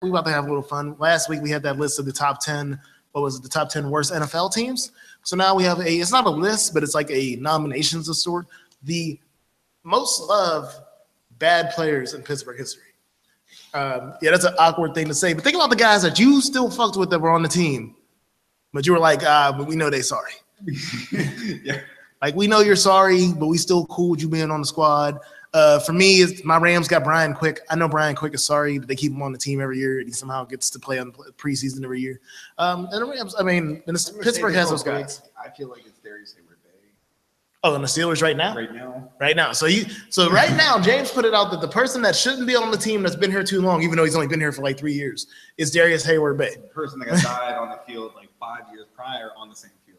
We about to have a little fun. Last week we had that list of the top 10, what was it, the top 10 worst NFL teams. So now we have it's not a list, but it's like a nominations of sort. The most loved bad players in Pittsburgh history. Yeah, that's an awkward thing to say. But think about the guys that you still fucked with that were on the team. But you were like, but we know they sorry. Yeah. Like, we know you're sorry, but we still cool with you being on the squad. For me, my Rams got Brian Quick. I know Brian Quick is sorry, but they keep him on the team every year, and he somehow gets to play on the preseason every year. And the Rams, I mean, Pittsburgh has those guys. I feel like it's Darius Hayward-Bay. Oh, and the Steelers right now? Right now. So right now, James put it out that the person that shouldn't be on the team that's been here too long, even though he's only been here for like 3 years, is Darius Hayward-Bay. The person that died on the field like 5 years prior on the same field,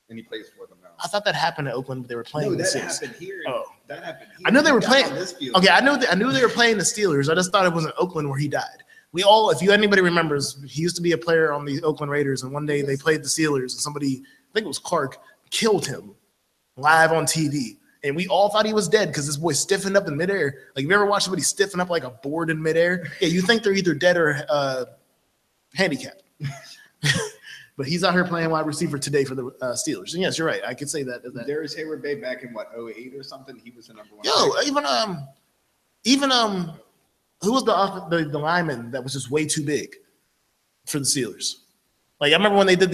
and he plays for them now. I thought that happened in Oakland, but they were playing the Steelers. Happened here. Oh, that happened here. I know they were playing. On this field. Okay, I knew they were playing the Steelers. I just thought it was in Oakland where he died. If anybody remembers, he used to be a player on the Oakland Raiders, and one day they played the Steelers, and somebody, I think it was Clark, killed him live on TV. And we all thought he was dead because this boy stiffened up in midair. Like, if you ever watched somebody stiffen up like a board in midair, yeah, you think they're either dead or handicapped. But he's out here playing wide receiver today for the Steelers. And yes, you're right. I could say that. Darius Hayward-Bay back in what, 08 or something? He was the number one. Yo, even who was the lineman that was just way too big for the Steelers? Like, I remember when they did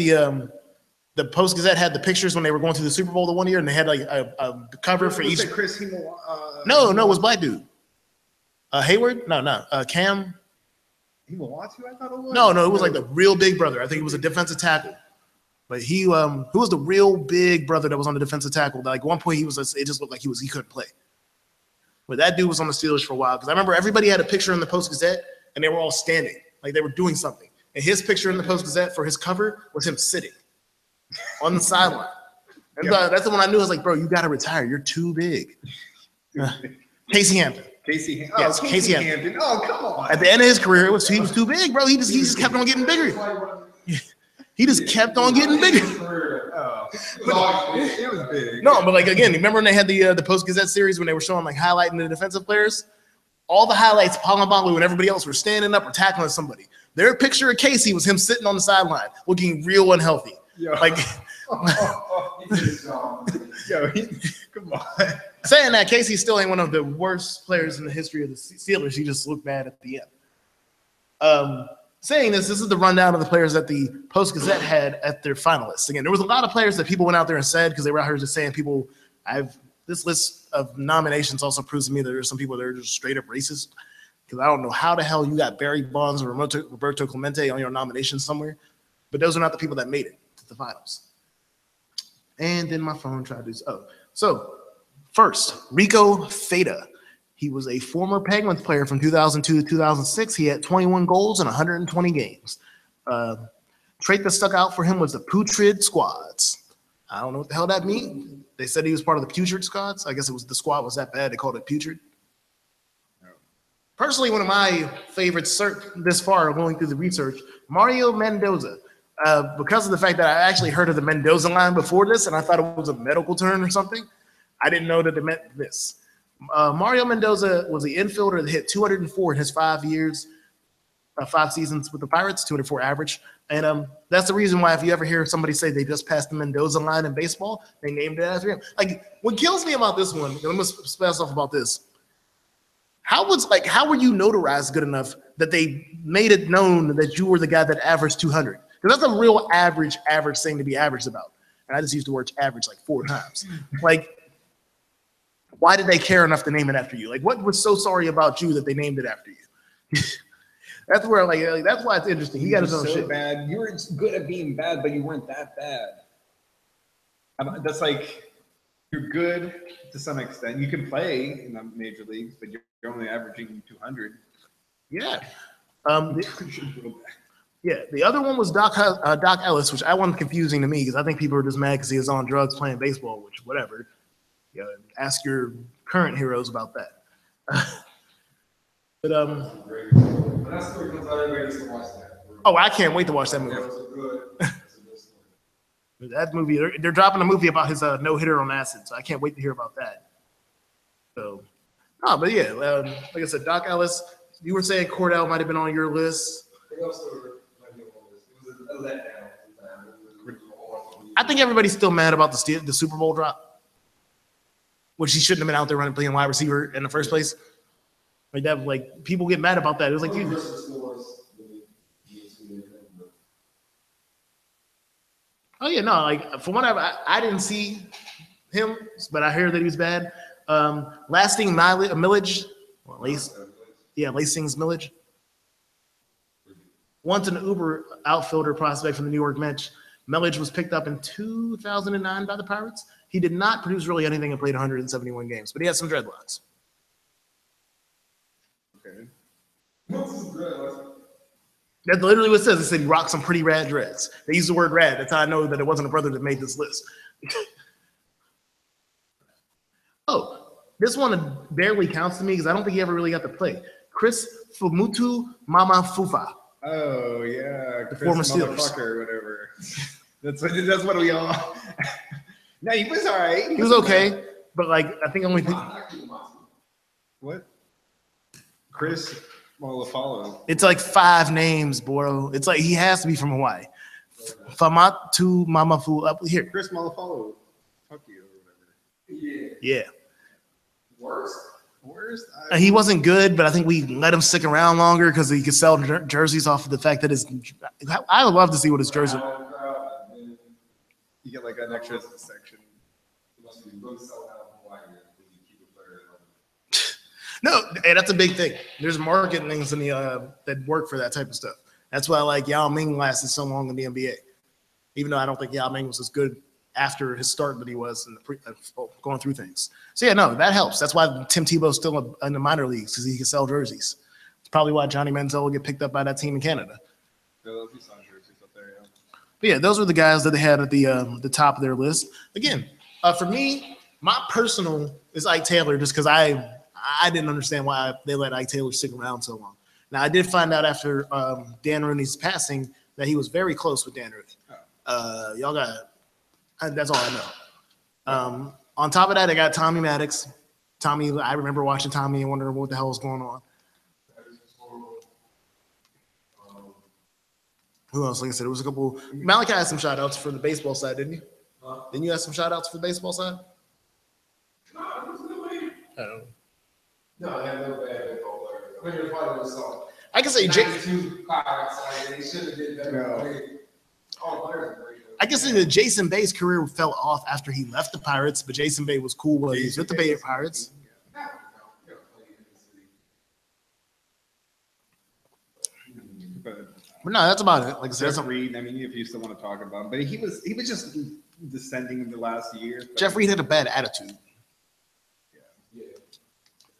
the Post Gazette had the pictures when they were going to the Super Bowl the one year, and they had like a cover for each. Chris Hemo, no, it was black dude. Hayward? No. Cam. Himawatu, I thought it was. No, it was like the real big brother. I think it was a defensive tackle. But who was the real big brother that was on the defensive tackle? Like, at one point it just looked like he couldn't play. But that dude was on the Steelers for a while because I remember everybody had a picture in the Post Gazette and they were all standing, like they were doing something. And his picture in the Post Gazette for his cover was him sitting on the sideline. And that's the one I knew. I was like, bro, you got to retire. You're too big. Casey Hampton. Casey Hampton. Oh, come on. At the end of his career, he was too big, bro. He just kept on getting bigger. He just kept on getting bigger. It was big. No, but like, again, remember when they had the Post Gazette series when they were showing like highlighting the defensive players? All the highlights, Palombalu and everybody else were standing up or tackling somebody. Their picture of Casey was him sitting on the sideline, looking real unhealthy. Yo. Like, come on. Saying that, Casey still ain't one of the worst players in the history of the Steelers. He just looked bad at the end. Saying this is the rundown of the players that the Post Gazette had at their finalists. Again, there was a lot of players that people went out there and said because they were out here just saying this list of nominations also proves to me that there's some people that are just straight up racist. Because I don't know how the hell you got Barry Bonds or Roberto Clemente on your nomination somewhere, but those are not the people that made it to the finals. And then my phone tried to do so. First, Rico Fata. He was a former Penguins player from 2002 to 2006. He had 21 goals in 120 games. Trait that stuck out for him was the putrid squads. I don't know what the hell that means. They said he was part of the putrid squads. I guess the squad was that bad. They called it putrid. Personally, one of my favorites this far, going through the research, Mario Mendoza. Because of the fact that I actually heard of the Mendoza line before this, and I thought it was a medical term or something, I didn't know that it meant this. Mario Mendoza was the infielder that hit 204 in his 5 seasons with the Pirates, 204 average. And that's the reason why if you ever hear somebody say they just passed the Mendoza line in baseball, they named it after him. Like, what kills me about this one, let me spell off about this. How were you notarized good enough that they made it known that you were the guy that averaged 200? Because that's a real average thing to be averaged about. And I just used the word average like 4 times. Like, why did they care enough to name it after you? Like, what was so sorry about you that they named it after you? That's where, like that's why it's interesting. He got his own so shit. Bad. You were good at being bad, but you weren't that bad. That's like, you're good to some extent. You can play in the major leagues, but you're only averaging 200. Yeah. The other one was Doc Ellis, which I wasn't confusing to me because I think people are just mad because he was on drugs playing baseball, which whatever. Yeah, ask your current heroes about that. But oh, I can't wait to watch that movie. That movie, they're dropping a movie about his no-hitter on acid, so I can't wait to hear about that. So, but yeah, like I said, Doc Ellis, You were saying Cordell might have been on your list. I think everybody's still mad about the Super Bowl drop, which he shouldn't have been out there playing wide receiver in the first place. Like that, like people get mad about that. It was like you. Oh yeah, no, like from what I didn't see him, but I heard that he was bad. Lasting millage, Lacing's millage. Once an Uber outfielder prospect from the New York Mets, Millage was picked up in 2009 by the Pirates. He did not produce really anything and played 171 games, but he had some dreadlocks. Okay. That's literally what it says. It said he rocked some pretty rad dreads. They used the word rad. That's how I know that it wasn't a brother that made this list. Oh, this one barely counts to me because I don't think he ever really got to play. Chris Fumutu Mama Fufa. Oh yeah, the former Steelers or whatever. That's what we all. No, he was all right. He was okay, but like I think only. What? Chris Malafalo. It's like 5 names, bro. It's like he has to be from Hawaii. Famatu Mamafu up here. Chris Malafalo. Fuck you or whatever. Yeah. Worst. He wasn't good, but I think we let him stick around longer because he could sell jerseys off of the fact that his. I would love to see what his jersey. You get like an extra section. No, hey, that's a big thing. There's marketing things in the that work for that type of stuff. That's why I like Yao Ming lasted so long in the NBA, even though I don't think Yao Ming was as good after his start that he was in the going through things. So yeah, no, that helps. That's why Tim Tebow's still in the minor leagues because he can sell jerseys. It's probably why Johnny Manziel will get picked up by that team in Canada. But yeah, those were the guys that they had at the top of their list. Again, for me, my personal is Ike Taylor just because I didn't understand why they let Ike Taylor stick around so long. Now, I did find out after Dan Rooney's passing that he was very close with Dan Rooney. Y'all got that's all I know. On top of that, I got Tommy Maddox. Tommy, I remember watching Tommy and wondering what the hell was going on. Who else? Like I said, it was a couple. Malachi had some shout outs for the baseball side, didn't you? Didn't you have some shout outs for the baseball side? No, I have no bad baseball players. I mean, you're probably with some. I can say I can say that Jason Bay's career fell off after he left the Pirates, but Jason Bay was cool while he was with the Bay Pirates. But no, that's about it. Like I said, Jeff Reed. I mean, if you still want to talk about him, but he was just descending in the last year. Jeff Reed had a bad attitude.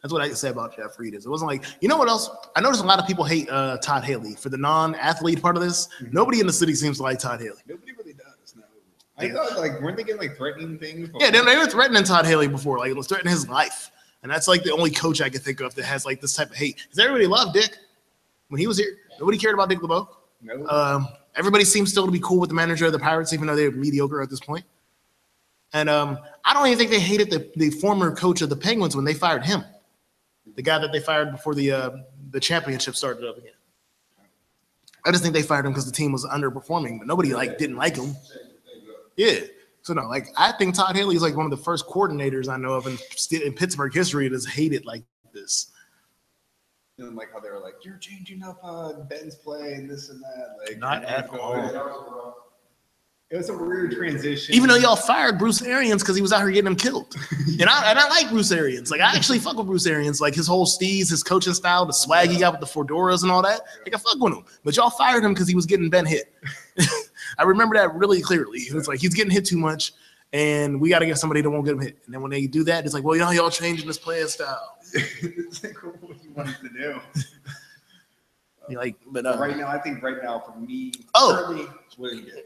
That's what I can say about Jeff Reed. It wasn't like, you know what else? I noticed a lot of people hate Todd Haley for the non-athlete part of this. Mm-hmm. Nobody in the city seems to like Todd Haley. Nobody really does. No. I thought like weren't they getting like threatening things? Before? Yeah, they were threatening Todd Haley before, like it was threatening his life, and that's like the only coach I could think of that has like this type of hate. Because everybody loved Dick when he was here. Nobody cared about Dick LeBeau. No. Everybody seems still to be cool with the manager of the Pirates, even though they're mediocre at this point. And I don't even think they hated the former coach of the Penguins when they fired him. The guy that they fired before the championship started up again. I just think they fired him because the team was underperforming, but nobody didn't like him. Yeah. So no, I think Todd Haley is like one of the first coordinators I know of in Pittsburgh history that's hated like this. And like how they were like, you're changing up Ben's play and this and that. Like not at all. It was a weird transition. Even though y'all fired Bruce Arians because he was out here getting him killed. and I like Bruce Arians. Like I actually fuck with Bruce Arians. Like his whole steez, his coaching style, the swag he got with the fedoras and all that. Like I fuck with him. But y'all fired him because he was getting Ben hit. I remember that really clearly. It was like he's getting hit too much and we got to get somebody that won't get him hit. And then when they do that, it's like, well, y'all changing this playing style. It's like what you want to do. Right now, I think for me,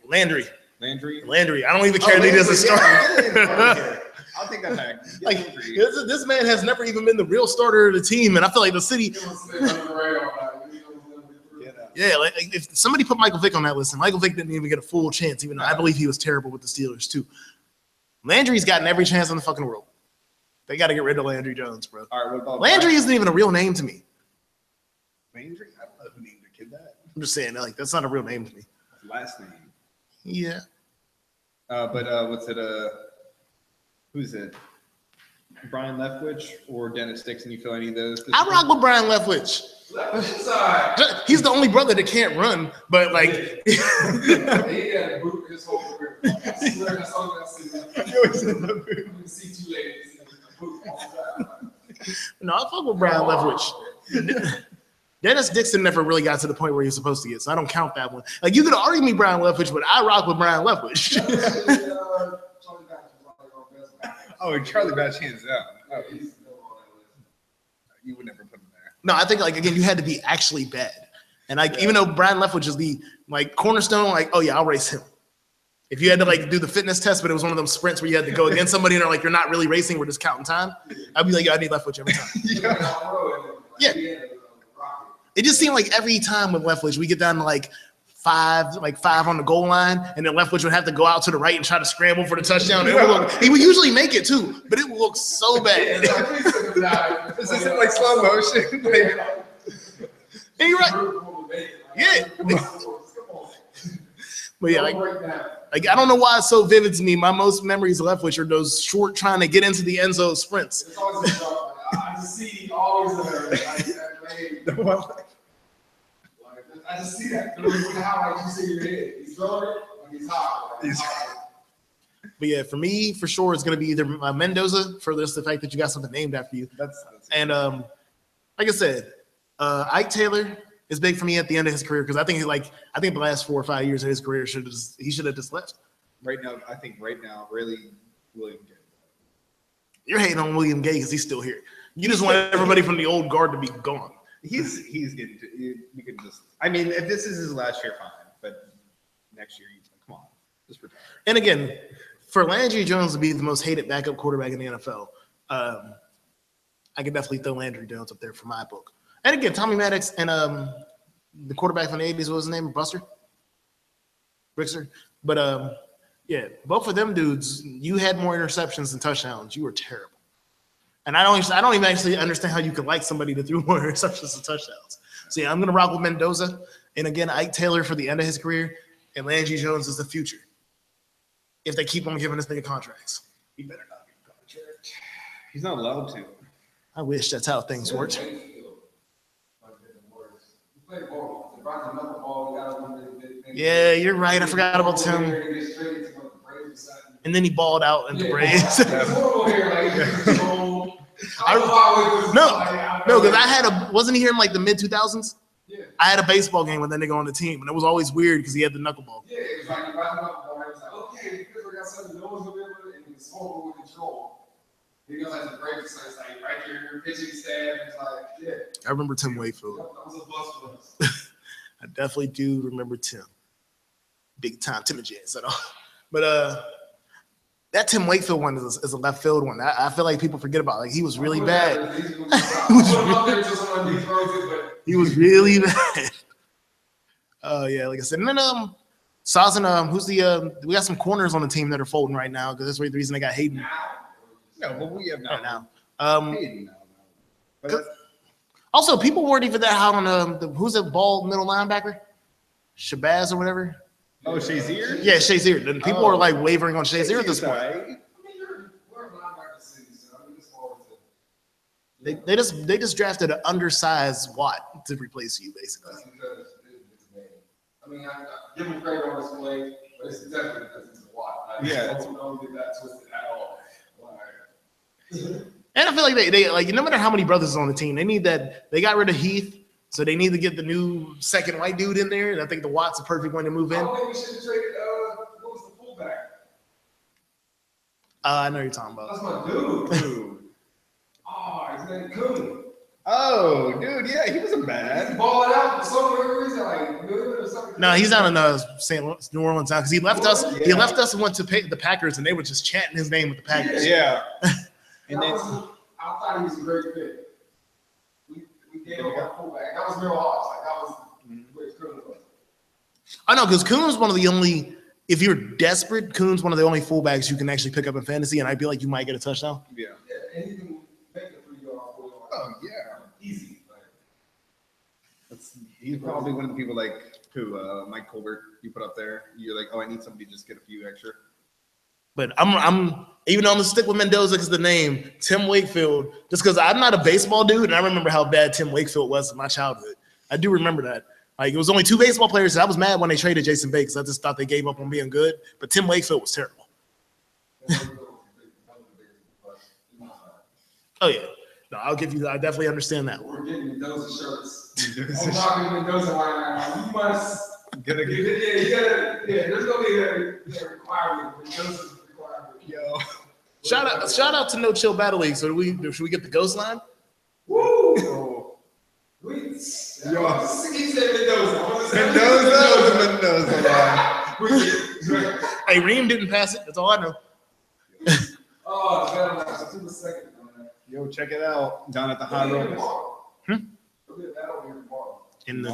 Landry. Landry. I don't even care that he doesn't start. I'll take that back. This man has never even been the real starter of the team, and I feel like the city. Yeah, if somebody put Michael Vick on that list, and Michael Vick didn't even get a full chance, even though I believe he was terrible with the Steelers too. Landry's gotten every chance in the fucking world. They got to get rid of Landry Jones, bro. All right, Landry isn't even a real name to me. Landry? I don't know who named a kid that. I'm just saying, like, that's not a real name to me. Last name. Yeah. But what's it? Who's it? Brian Leftwich or Dennis Dixon? You feel any of those? I rock with Brian Leftwich. He's the only brother that can't run, but like. He had a boot his whole career. I swear that's all I see two ladies in a boot all the time. No, I fuck with Brian Leftwich. Dennis Dixon never really got to the point where he was supposed to get, so I don't count that one. Like, you could argue me Brian Leftwich, but I rock with Brian Leftwich. Oh, Charlie Batch hands down. Oh, you would never put him there. No, I think, like, again, you had to be actually bad. And like, even though Brian Leftwich is the like cornerstone, like, oh yeah, I'll race him. If you had to like do the fitness test, but it was one of them sprints where you had to go against somebody and they're like, you're not really racing, we're just counting time. I'd be like, yeah, I need Leftwich every time. Yeah. It just seemed like every time with Leftwich, we get down to like five on the goal line, and then Leftwich would have to go out to the right and try to scramble for the touchdown. He would usually make it too, but it would look so bad. This isn't like slow motion. And you're right. Yeah. But yeah, like I don't know why it's so vivid to me. My most memories of Leftwich are those short trying to get into the end zone sprints. I just see always I just see that. How I just see your head. He's throwing it, like he's hot. But yeah, for me, for sure, it's going to be either Mendoza for just the fact that you got something named after you. And like I said, Ike Taylor is big for me at the end of his career because I think the last 4 or 5 years of his career he should have just left. Right now, really, William Gay. You're hating on William Gay because he's still here. You just want everybody from the old guard to be gone. He's getting to, you can just. I mean, if this is his last year, fine. But next year, come on, just retire. And again, for Landry Jones to be the most hated backup quarterback in the NFL, I could definitely throw Landry Jones up there for my book. And again, Tommy Maddox and the quarterback from the 80s, what was his name? Buster? Brickster? But yeah, both of them dudes, you had more interceptions than touchdowns. You were terrible. And I don't even actually understand how you could like somebody that threw more interceptions than touchdowns. So yeah, I'm gonna rock with Mendoza. And again, Ike Taylor for the end of his career, and Landry Jones is the future. If they keep on giving this nigga contracts. He better not get a contract. He's not allowed to. I wish that's how things worked. Yeah, you're right. I forgot about Tim. And then he balled out in the Braves. No, because wasn't he here in like the mid 2000s? Yeah. I had a baseball game with that nigga on the team, and it was always weird because he had the knuckleball. Yeah, it was like, okay, because we got something no one's gonna be and it's horrible with control. He goes like the Braves, so it's like right here, your pitching staff. It's like, yeah. I remember Tim Wakefield. That was a bust for us. I definitely do remember Tim. Big time Tim and Jazz at all. But that Tim Wakefield one is a left field one. I feel like people forget about. Like, he was really bad. He was really bad. Oh yeah, like I said. And then Sazin, who's the we got some corners on the team that are folding right now because that's the reason they got Hayden. No, but we have now. Hayden now. Also, people weren't even that hot on who's that bald middle linebacker? Shabazz or whatever. Oh, Shazier? Yeah, Shazier. And people are like wavering on Shazier at this point. Right. They just drafted an undersized Watt to replace you, basically. That's because it's bad. I mean, I give him credit on his play, but it's definitely because it's a Watt. Yeah, don't get that twisted at all. And I feel like they like no matter how many brothers is on the team, they need that. They got rid of Heath. So they need to get the new second white dude in there, and I think the Watt's a perfect one to move in. I think we should have traded, what was the fullback? I know you're talking about. That's my dude. Oh, his name Coon. Oh, dude, yeah, he wasn't bad. He balled out for some reason, like good or something. No, he's down in New Orleans now because he left us. Yeah. He left us and went to the Packers, and they were just chanting his name with the Packers. Yeah. And I thought he was a great fit. Gave up our fullback. That was real hard. Like, that was where Coon was. I know, because Coon was one of the only, if you're desperate, Coon's one of the only fullbacks you can actually pick up in fantasy, and I feel like you might get a touchdown. Yeah, and he can make a 3-yard, 4-yard. Oh, yeah. Easy. He's probably one of the people like who Mike Colbert you put up there. You're like, oh, I need somebody to just get a few extra. But I'm even though I'm gonna stick with Mendoza because the name Tim Wakefield, just because I'm not a baseball dude, and I remember how bad Tim Wakefield was in my childhood. I do remember that. Like it was only 2 baseball players. And I was mad when they traded Jason Bay because I just thought they gave up on being good. But Tim Wakefield was terrible. Oh yeah, no, I definitely understand that one. We're getting Mendoza shirts. I'm talking Mendoza line. You must. Get a There's gonna be a requirement. Mendoza's requirement. yo. Shout out to No Chill Battle League. So should we get the ghost line? Woo! Oh. He said Mendoza. Mendoza. Hey, Reem didn't pass it. That's all I know. Oh, battle match. 2 seconds. Yo, check it out down at the High Road. In the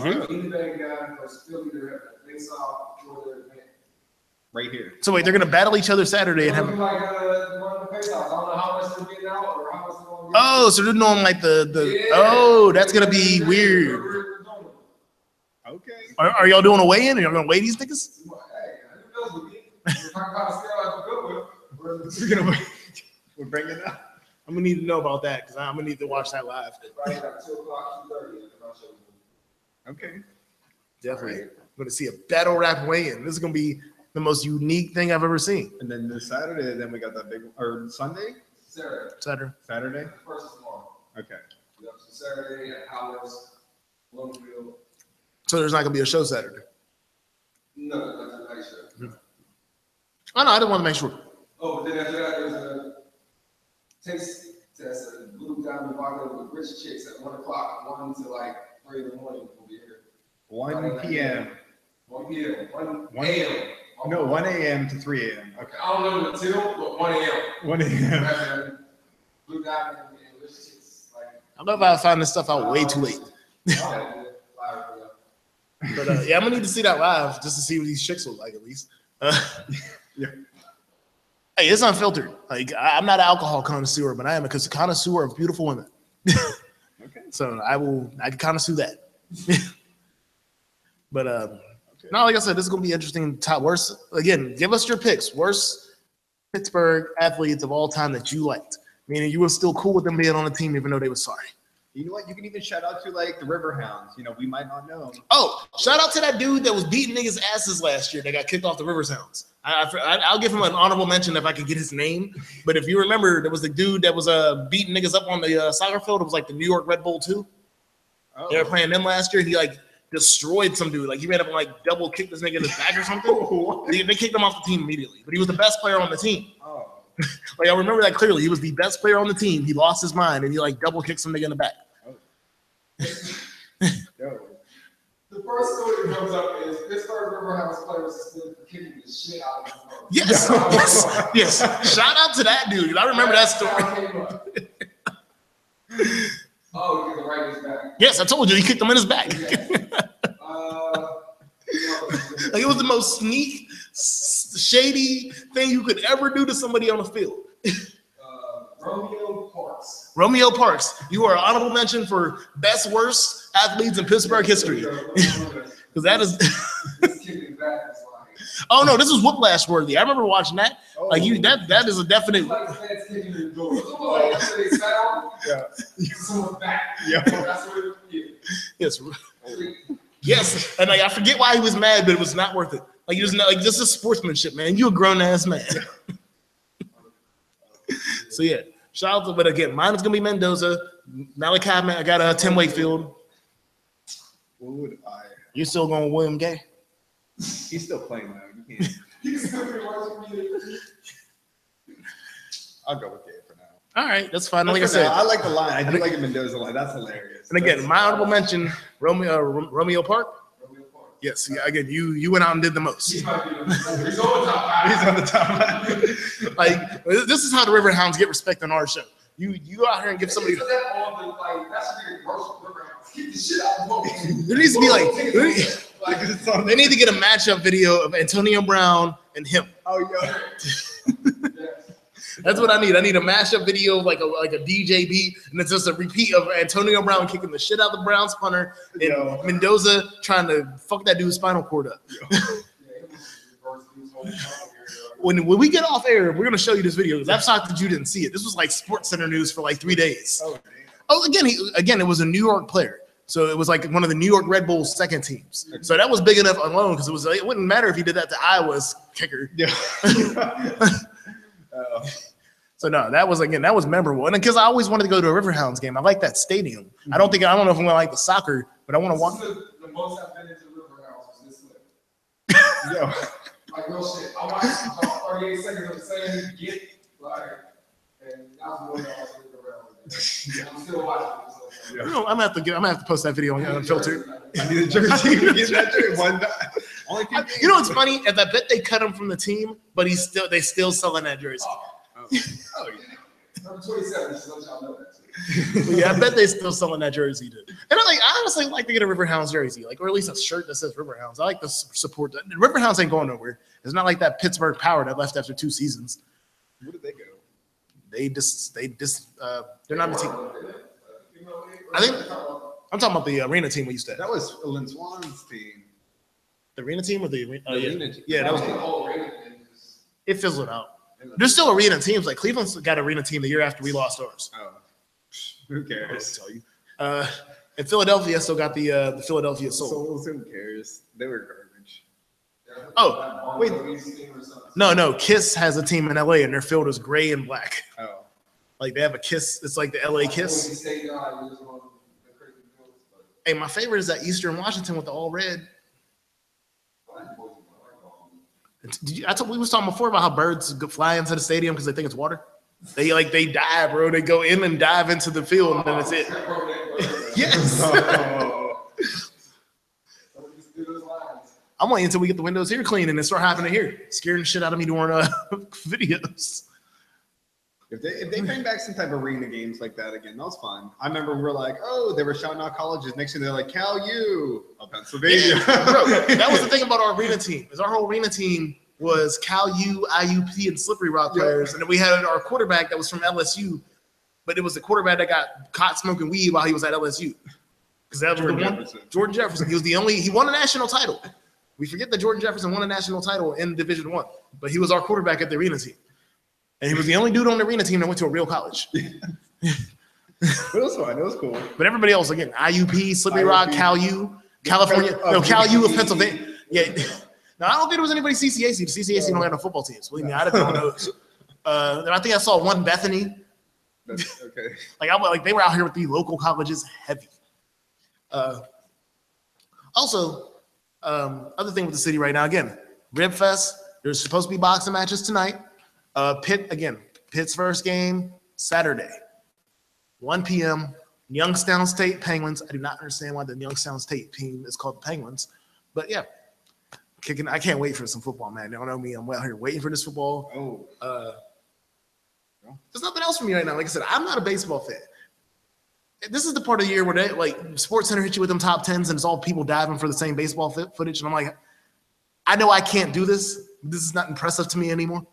Right here. So wait, they're gonna battle each other Saturday and have. Oh, so they're doing like the. Oh, that's gonna be weird. Okay. Are y'all doing a weigh-in? Are y'all gonna weigh these niggas? We're bringing it up. I'm gonna need to know about that because I'm gonna need to watch that live. Okay. Definitely. Right. I'm gonna see a battle rap weigh-in. This is gonna be the most unique thing I've ever seen. And then this Saturday, then we got that big or Sunday? Saturday. Saturday? First tomorrow. Okay. Saturday at Howard's, Bloomfield. So there's not gonna be a show Saturday. No, that's a night show. Oh no, I didn't want to make sure. Oh, but then after that, there's a taste test at Blue Diamond Vodka with rich chicks at 1 o'clock, 1 to like 3 in the morning. We'll be here. 1 p.m. 1 p.m. 1 a.m. No, 1 a.m. to 3 a.m. Okay. I don't know until, but 1 a.m. 1 a.m. Blue Diamond and rich chicks. Like, I love how I found this stuff out way too late. But yeah, I'm gonna need to see that live just to see what these chicks look like at least. Yeah. Hey, it's unfiltered. Like I'm not an alcohol connoisseur, but I am a connoisseur of beautiful women. Okay. So I can connoisseur that. But no, like I said, this is gonna be interesting. Top worst again. Give us your picks. Worst Pittsburgh athletes of all time that you liked. Meaning you were still cool with them being on the team even though they were sorry. You know what? You can even shout out to like the Riverhounds. You know, we might not know. Oh, shout out to that dude that was beating niggas' asses last year that got kicked off the Riverhounds. I'll give him an honorable mention if I can get his name. But if you remember, there was the dude that was beating niggas up on the soccer field. It was like the New York Red Bull 2. Oh. They were playing them last year. He like destroyed some dude. Like he ran up and like double kicked this nigga in his back or something. They kicked him off the team immediately. But he was the best player on the team. Oh. Like I remember that clearly. He was the best player on the team. He lost his mind and he like double kicked some nigga in the back. Yo. The first story that comes up is Pittsburgh Riverhounds players are still kicking the shit out of them. Yes. Shout out to that dude. I remember that story. Oh, you can right his back. Yes, I told you he kicked him in his back. Yeah. Like it was the most sneak, shady thing you could ever do to somebody on the field. Romeo Parks, you are an honorable mention for best worst athletes in Pittsburgh history. Because that is. Oh no, this is whiplash worthy. I remember watching that. Like you, that is a definite. Yes. Yes, and like I forget why he was mad, but it was not worth it. Like you just know, like this is sportsmanship, man. You a grown ass man. So yeah, shout out to. But again, mine is gonna be Mendoza. Malachi, I got Tim Wakefield. What would I? You still going William Gay? He's still playing though. You can't. I'll go with Gay for now. All right, that's fine. Like I said, I like the line. I do like the Mendoza line. That's hilarious. And again, my honorable mention, Romeo Park. Yes, yeah, again, you went out and did the most. He's on the top. Like this is how the Riverhounds get respect on our show. You go out here and give somebody. There needs to be like they need to get a matchup video of Antonio Brown and him. Oh yeah. That's what I need. I need a mashup video of like a DJ beat, and it's just a repeat of Antonio Brown kicking the shit out of the Browns punter and Mendoza trying to fuck that dude's spinal cord up. When we get off air, we're gonna show you this video because I'm shocked that you didn't see it. This was like SportsCenter news for like 3 days. Again, it was a New York player. So it was like one of the New York Red Bulls second teams. So that was big enough alone because it wouldn't matter if he did that to Iowa's kicker. Yeah. So no, that was memorable. And because I always wanted to go to a Riverhounds game. I like that stadium. I don't know if I'm gonna like the soccer, but I want to walk. The most I've been into Riverhounds was this way. Yo. Like real shit. I watched about 38 seconds of the same get and that was one that I was around. I'm still watching it. Yeah. I'm gonna have to post that video on AllUnFiltered. I need a jersey to get that jersey. You know what's funny? Is I bet they cut him from the team, but they still selling that jersey. Oh yeah. Number 27. Just let y'all know that. Yeah, I bet they still selling that jersey, dude. And I honestly like to get a Riverhounds jersey, or at least a shirt that says Riverhounds. I like to support that. Riverhounds ain't going nowhere. It's not like that Pittsburgh Power that left after 2 seasons. Where did they go? They're not a team. I think I'm talking about the arena team we used to have. That was Swan's team. The arena team or the arena? Arena team. Yeah, that was the whole arena team. It fizzled out. There's still arena teams. Like Cleveland's got an arena team the year after we lost ours. Oh, who cares? I'll tell you. And Philadelphia still got the Philadelphia Soul. Souls, who cares? They were garbage. Oh, wait. No. Kiss has a team in LA, and their field is gray and black. Oh. Like they have a Kiss. It's like the LA Kiss. Hey, my favorite is that Eastern Washington with the all red. We was talking before about how birds fly into the stadium because they think it's water. They dive, bro. They go in and dive into the field, and then it's it. Yes. I'm waiting until we get the windows here clean and it start happening here. Scaring the shit out of me doing videos. If they bring back some type of arena games like that again, that was fun. I remember we were like, oh, they were shouting out colleges. Next thing they're like, Cal U of Pennsylvania. Yeah, bro, that was the thing about our arena team. Is our whole arena team was Cal U, IUP, and Slippery Rock players, and then we had our quarterback that was from LSU, but it was the quarterback that got caught smoking weed while he was at LSU. Because that was Jordan Jefferson. He won a national title. We forget that Jordan Jefferson won a national title in Division I, but he was our quarterback at the arena team. And he was the only dude on the arena team that went to a real college. It was fun. It was cool. But everybody else, again, IUP, Slippery Rock, Cal U, California. No, Cal U of Pennsylvania. Yeah. Now, I don't think there was anybody CCAC. The CCAC don't have no football teams. Believe me, I didn't know those. And I think I saw one Bethany. That's okay. They were out here with the local colleges heavy. Also, other thing with the city right now, again, Rib Fest. There's supposed to be boxing matches tonight. Pitt's first game, Saturday, 1 p.m., Youngstown State Penguins. I do not understand why the Youngstown State team is called the Penguins, but yeah, I can't wait for some football, man. You don't know me. I'm out here waiting for this football. There's nothing else for me right now. Like I said, I'm not a baseball fan. This is the part of the year where they SportsCenter hits you with them top 10s and it's all people diving for the same baseball footage. And I'm like, I know I can't do this. This is not impressive to me anymore.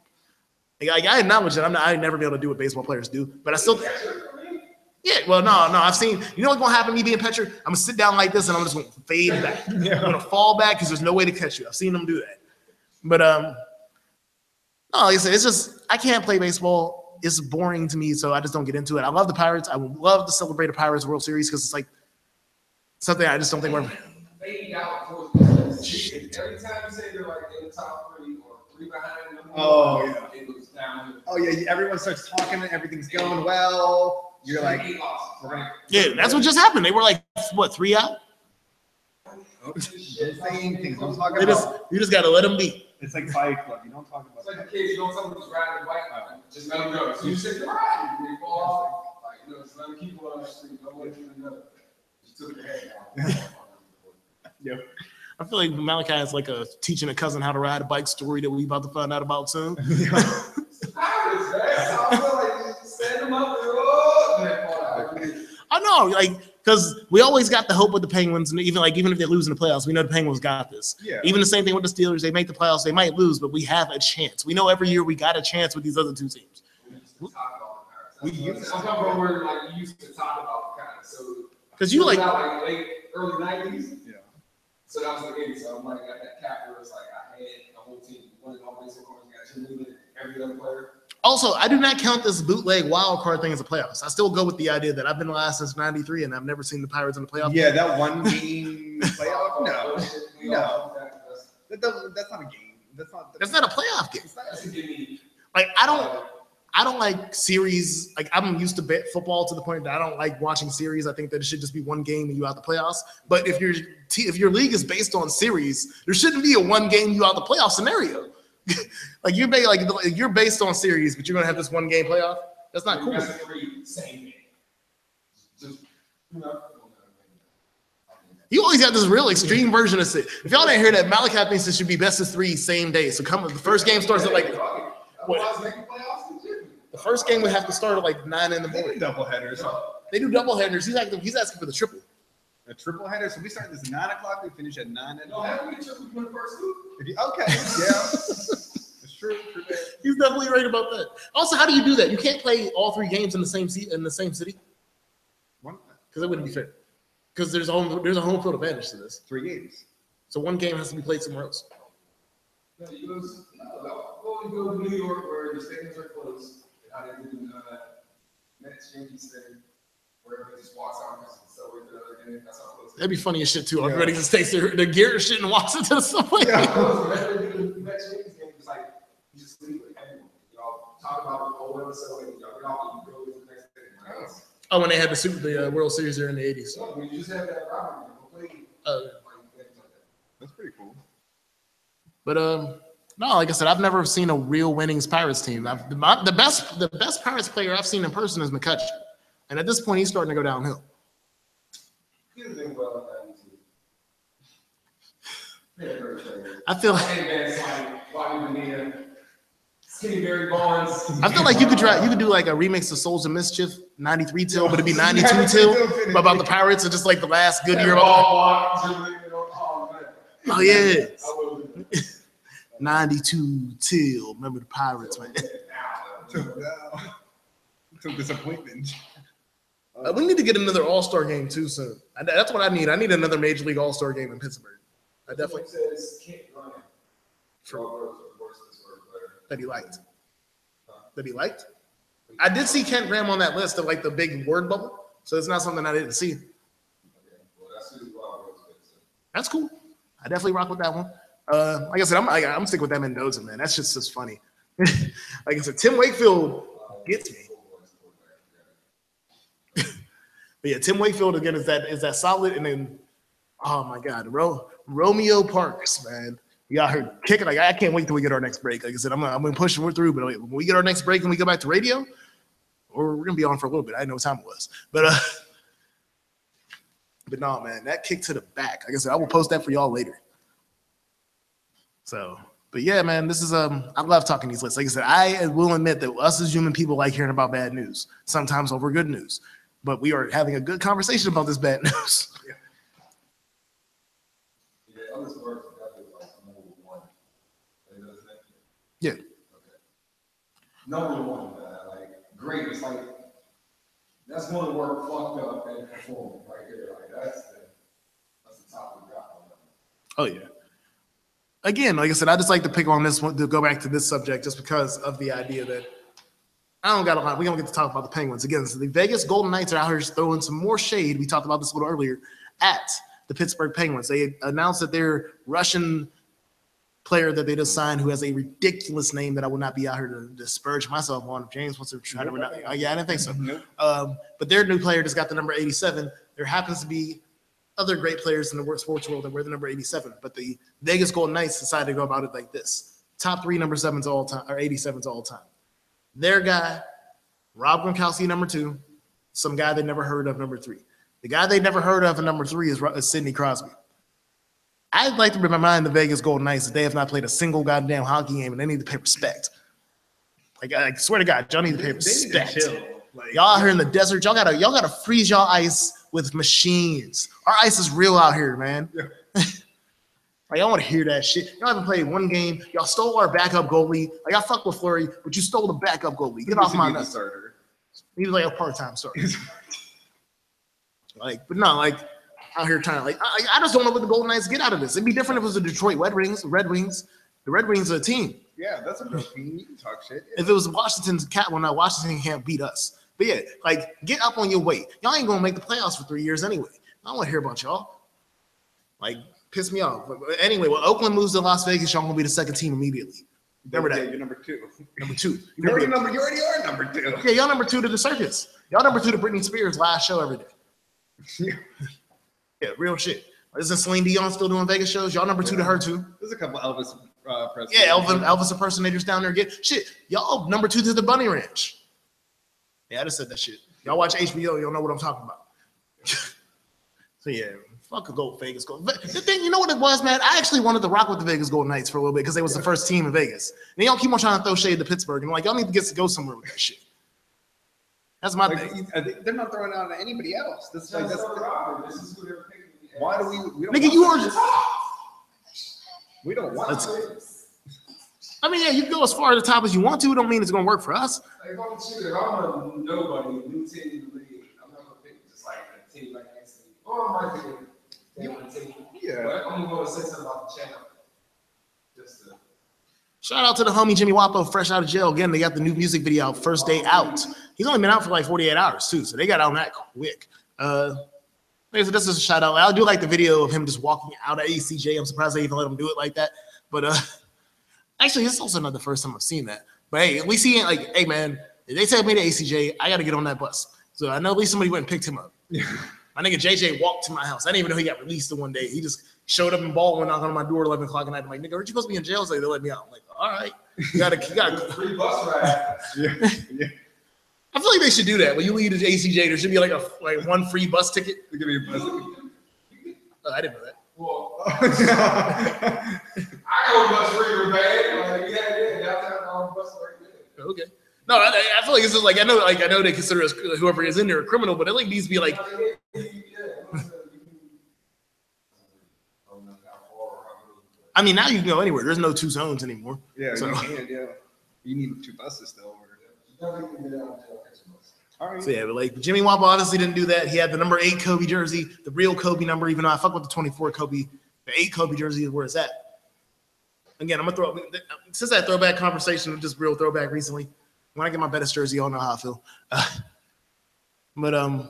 Like, I acknowledge that I'd never be able to do what baseball players do, but I still. Yeah, well, no. I've seen. You know what's gonna happen? Me being pitcher, I'm gonna sit down like this, and I'm just gonna fade back. I'm gonna fall back because there's no way to catch you. I've seen them do that, but no, like I said, it's just I can't play baseball. It's boring to me, so I just don't get into it. I love the Pirates. I would love to celebrate a Pirates World Series because it's like something I just don't think we're. Every time you say they're like in the top 3 or 3 behind them. Oh yeah. It looks down. Oh yeah. Everyone starts talking and everything's going well. You're like, yeah, that's what just happened. They were like, what, 3 out? Saying things. Don't talk about. You just gotta let them be. It's like Fight Club. You don't talk about. It's like the kids. You don't tell them to ride the bike. Just let them go. So you sit there, right? They fall off. Like, just let them keep on the street. Don't let them know. Just took your head down. Yep. I feel like Malachi is like teaching a cousin how to ride a bike story that we about to find out about soon. I know, because we always got the hope with the Penguins, and even if they lose in the playoffs, we know the Penguins got this. Yeah. Even the same thing with the Steelers. They make the playoffs, they might lose, but we have a chance. We know every year we got a chance with these other 2 teams. to talk about the Pirates. We used to. I'm coming from where like you used to talk about the Pirates. So Because you like late early 90s. Yeah. So that was the game. So I'm like at that cap where it's like I had the whole team. One of all baseball cards got Jim Lehman, every other player. also, I do not count this bootleg wild card thing as a playoffs. I still go with the idea that I've been last since '93 and I've never seen the Pirates in the playoffs. Yeah, that one game playoff. No. That's not a game. That's not a playoff game. That's a gimme. Like I don't like series. Like I'm used to bet football to the point that I don't like watching series. I think that it should just be one game and you out the playoffs. But if your league is based on series, there shouldn't be a one game you out the playoff scenario. like you're based on series, but you're gonna have this one game playoff. That's not cool. Best of 3, same game. Just You always got this real extreme version of it. If y'all didn't hear that, Malachi thinks it should be best of 3 same day. So the first game starts at like the first game would have to start at like 9 in the They do morning. double headers. They do double headers. He's asking for the triple. A triple header. So we start this 9 o'clock. We finish at 9 at No, night. how do we triple win the first two? Okay. Yeah. It's true. He's definitely right about that. Also, how do you do that? You can't play all 3 games in the same city because it wouldn't be fair. Because there's a home field advantage to this. 3 games. So one game has to be played somewhere else. No, you go to New York where the stadiums are closed. I didn't do Mets Yankees thing where everybody just walks out and just subway to the other game. That's how close. That'd be funny as shit too. Everybody just takes the gear shit and walks into the subway. Yeah, the Mets Yankees game is like you just leave with everyone. Y'all talk about the whole episode and y'all go to the next day. Oh, when they had the World Series there in the 80s. So when you just have that rivalry, That's pretty cool. But no, like I said, I've never seen a real winnings Pirates team. The best Pirates player I've seen in person is McCutcheon, and at this point, he's starting to go downhill. I feel like you could do like a remix of Souls of Mischief, 93 till, but it'd be 92 till, but about the Pirates and just like the last good year of Oh yeah. 92 till. Remember the Pirates, man. Took disappointment. We need to get another All-Star game too soon. That's what I need. I need another Major League All-Star game in Pittsburgh. I definitely that he liked. That he liked. I did see Kent Graham on that list of like the big word bubble, so it's not something I didn't see. That's cool. I definitely rock with that one. Like I said, I'm sticking with that Mendoza, man. That's just funny. Like I said, Tim Wakefield gets me. But yeah, Tim Wakefield again is that solid, and then oh my God, Romeo Parks, man. You got her kicking. Like I can't wait till we get our next break. Like I said, I'm gonna push through, but when we get our next break and we go back to radio, or we're gonna be on for a little bit. I didn't know what time it was, but no, man, that kick to the back. Like I said, I will post that for y'all later. So, but yeah, man, this is I love talking these lists. Like I said, I will admit that us as human people like hearing about bad news, sometimes over good news. But we are having a good conversation about this bad news. Yeah. Number one, like great. It's like that's one work fucked up and performed right there. Like that's the top of the drop. Oh yeah. Again, like I said, I just like to pick on this one to go back to this subject just because of the idea that I don't got a lot. We don't get to talk about the Penguins again. So the Vegas Golden Knights are out here throwing some more shade. We talked about this a little earlier at the Pittsburgh Penguins. They announced that their Russian player that they just signed, who has a ridiculous name that I will not be out here to disparage myself on. If James wants to try to, yeah, I didn't think so. Nope. But their new player just got the number 87. There happens to be other great players in the sports world that wear the number 87, but the Vegas Golden Knights decided to go about it like this: top 3 number 7s all time, or 87s all time. Their guy, Rob Gronkowski, number 2. Some guy they never heard of, number 3. The guy they never heard of, number 3, is Sidney Crosby. I'd like to remind the Vegas Golden Knights that they have not played a single goddamn hockey game, and they need to pay respect. Like I swear to God, y'all need to pay respect. They need to chill. Like, y'all out here in the desert, y'all gotta freeze y'all ice with machines. Our ice is real out here, man. Yeah. Like, I don't want to hear that shit. Y'all haven't played one game. Y'all stole our backup goalie. Like, I fuck with Fleury, but you stole the backup goalie. Get off my nuts. He was like a part-time starter. Like, but no, like, out here trying to, like, I just don't know what the Golden Knights get out of this. It'd be different if it was the Detroit Red Wings. The Red Wings are a team. Yeah, that's a real team. You can talk shit. Yeah. If it was Washington's cat, well, now Washington can't beat us. But yeah, like, get up on your weight. Y'all ain't gonna make the playoffs for 3 years anyway. I don't want to hear about y'all. Like, piss me off. But anyway, when Oakland moves to Las Vegas, y'all gonna be the second team immediately. Remember that. You're number 2. Number 2. You already are number 2. Yeah, y'all number 2 to the circus. Y'all number 2 to Britney Spears' last show every day. Yeah, real shit. Isn't Celine Dion still doing Vegas shows? Y'all number 2 to her too. There's a couple Elvis impersonators. Yeah, Elvis impersonators down there. Get shit. Y'all number 2 to the Bunny Ranch. Yeah, I just said that shit. Y'all watch HBO, you'll know what I'm talking about. So yeah, fuck a Gold Vegas Gold. The thing, you know what it was, man? I actually wanted to rock with the Vegas Golden Knights for a little bit because they was the first team in Vegas. And y'all keep on trying to throw shade to Pittsburgh, and like y'all need to get to go somewhere with that shit. That's my thing. They're not throwing out anybody else. This is who they're picking. Why do we don't nigga, you are. We don't want to. I mean, yeah, you can go as far to the top as you want to. Don't mean it's gonna work for us. Like, if I'm a nobody, new team in the league, I'm not gonna pick just like a team like NC. Or I might pick a team. Yeah. But I'm gonna say something about the channel. Just to. Shout out to the homie Jimmy Wapo, fresh out of jail. Again, they got the new music video out, first day out. He's only been out for like 48 hours too, so they got on that quick. So this is a shout out. I do like the video of him just walking out of ACJ. I'm surprised they even let him do it like that. But actually, this is also not the first time I've seen that. But hey, at least he ain't like, hey man, if they take me to ACJ, I got to get on that bus. So I know at least somebody went and picked him up. My nigga JJ walked to my house. I didn't even know he got released the one day. He just showed up in Baldwin, knocked on my door at 11 o'clock at night. I'm like, nigga, aren't you supposed to be in jail? So they let me out. I'm like, all right. You got free bus ride. Yeah. I feel like they should do that. When you leave to ACJ, there should be like one free bus ticket. They give me a bus ticket. Oh, I didn't know that. Well, I go bus free, man. Like, yeah, downtown on bus right there. Okay. No, I feel like it's just like I know they consider us whoever is in there a criminal, but it like needs to be like. I mean, now you can go anywhere. There's no 2 zones anymore. Yeah, so. You can. Yeah, you need 2 buses still. All right. So yeah, but like Jimmy Wapo obviously didn't do that. He had the number 8 Kobe jersey, the real Kobe number. Even though I fuck with the 24 Kobe, the 8 Kobe jersey is where it's at. Again, I'm gonna throw since that throwback conversation, just real throwback recently. When I get my Bettis jersey, y'all know how I feel. No,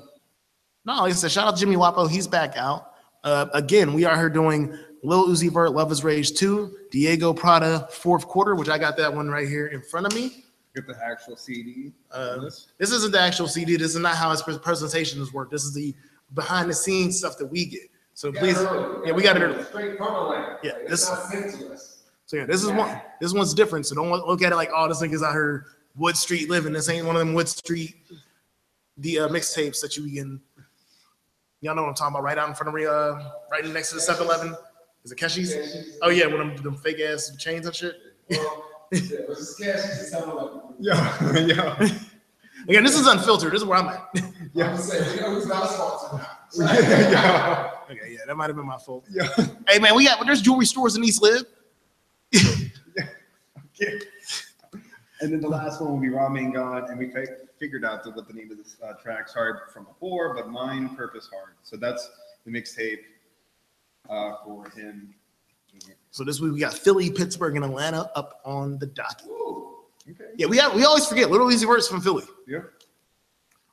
like I said, shout out to Jimmy Wapo. He's back out. Again, we are here doing Lil Uzi Vert, Love Is Rage 2, Diego Prada, 4th Quarter, which I got that one right here in front of me. Get the actual CD. This isn't the actual CD. This is not how his presentation is work. This is the behind the scenes stuff that we get. So please, yeah, we got it early. Yeah, this. So yeah, this is one. This one's different. So don't look at it like, oh, this nigga's out here Wood Street living. This ain't one of them Wood Street mixtapes that you can. Y'all know what I'm talking about. Right out in front of me, right next to the 7-Eleven. Is it Keshi's? Oh yeah, one of them fake ass chains and shit. Yeah. Again, this is unfiltered. This is where I'm at. Yeah. I'm saying, you know, who's not a sponsor. Yeah. Okay, yeah, that might have been my fault. Yeah. Hey man, there's jewelry stores in East Lib. Yeah. And then the last one will be Ramen God, and we figured out what the name of this track. Sorry from before, but Mine Purpose Hard. So that's the mixtape for him. So this week we got Philly, Pittsburgh, and Atlanta up on the docket. Ooh, okay. Yeah, we always forget Little Easy Words from Philly. Yeah.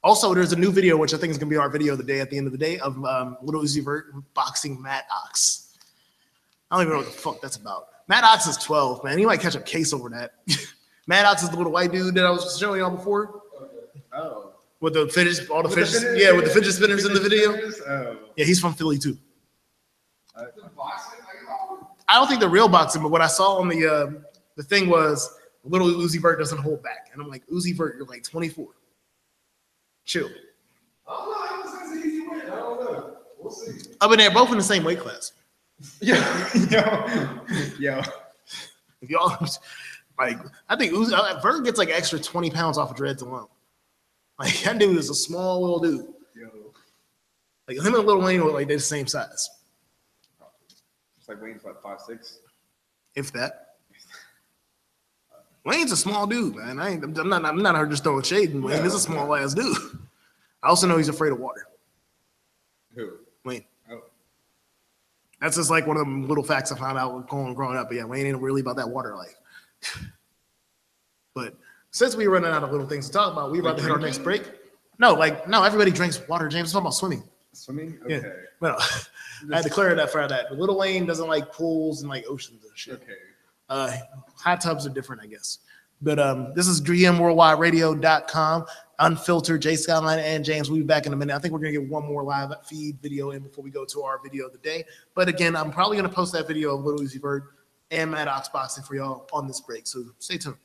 Also, there's a new video, which I think is going to be our video of the day at the end of the day, of Little Uzi Vert boxing Matt Ox. I don't even know what the fuck that's about. Matt Ox is 12, man. He might catch a case over that. Matt Ox is the little white dude that I was showing y'all before. Oh. With the fidget, with the fidget spinners in the video. Oh. Yeah, he's from Philly too. I don't think the real boxing, but what I saw on the thing was Little Uzi Vert doesn't hold back, and I'm like, Uzi Vert, you're like 24. Chill. I don't know. It's easy win. I don't know. We'll see. I mean, they're both in the same weight class. Yeah. If y'all like, I think Uzi Vert gets like extra 20 pounds off of dreads alone. Like that dude is a small little dude. Yo. Like him and Lil Wayne were like they're the same size. It's like Wayne's what, 5'6"? If that. Wayne's a small dude, man. I'm not just throwing shade. Wayne is a small ass dude. I also know he's afraid of water. Who? Wayne. Oh. That's just like one of the little facts I found out growing up. But yeah, Wayne ain't really about that water life. But since we're running out of little things to talk about, we're about to hit our next break. No, everybody drinks water, James. It's talking about swimming. Swimming? Okay. Yeah. Well, I had to clear that for that. Little Wayne doesn't like pools and like oceans and shit. Okay. Hot tubs are different, I guess. But this is GMWorldwideRadio.com. Unfiltered, Jay Skyline and James. We'll be back in a minute. I think we're going to get one more live feed video in before we go to our video of the day. But again, I'm probably going to post that video of Little Easy Bird and Mad Ox Boxing for y'all on this break. So stay tuned.